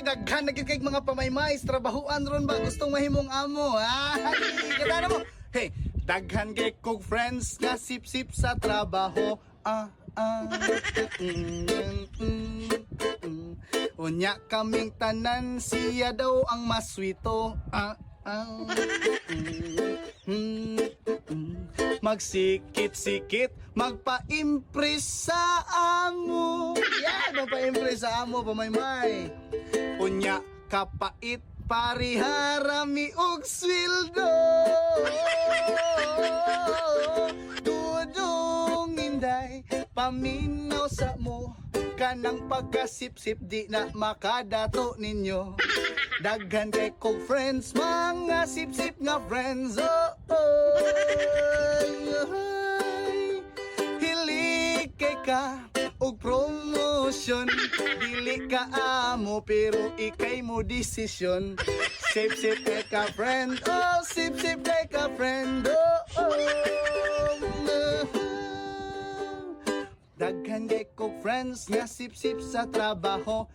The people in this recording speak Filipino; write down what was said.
daghan na gid kay mga pamaymay trabahoan ron ba gustong mahimong amo ha. Kada mo. Hey, daghan kay kog friends nga sip-sip sa trabaho. Unya kaming tanan siya daw ang maswito. Magsikit-sikit, magpa-impress sa amo. Yeah, magpa-impress sa amo, pamaymay. Unya, kapait, pariharami og sweldo. Dudong inday, paminaw sa mo. Kanang pagkasip-sip di na makadato ninyo. Daghan kay kog friends, mga sip-sip nga friends. Hili kay ka og promotion. Dili ka amo pero ikay mo desisyon. Sip-sip kay ka friend, sip-sip kay ka friend. Daghan kay kog friends nga sip-sip sa trabaho.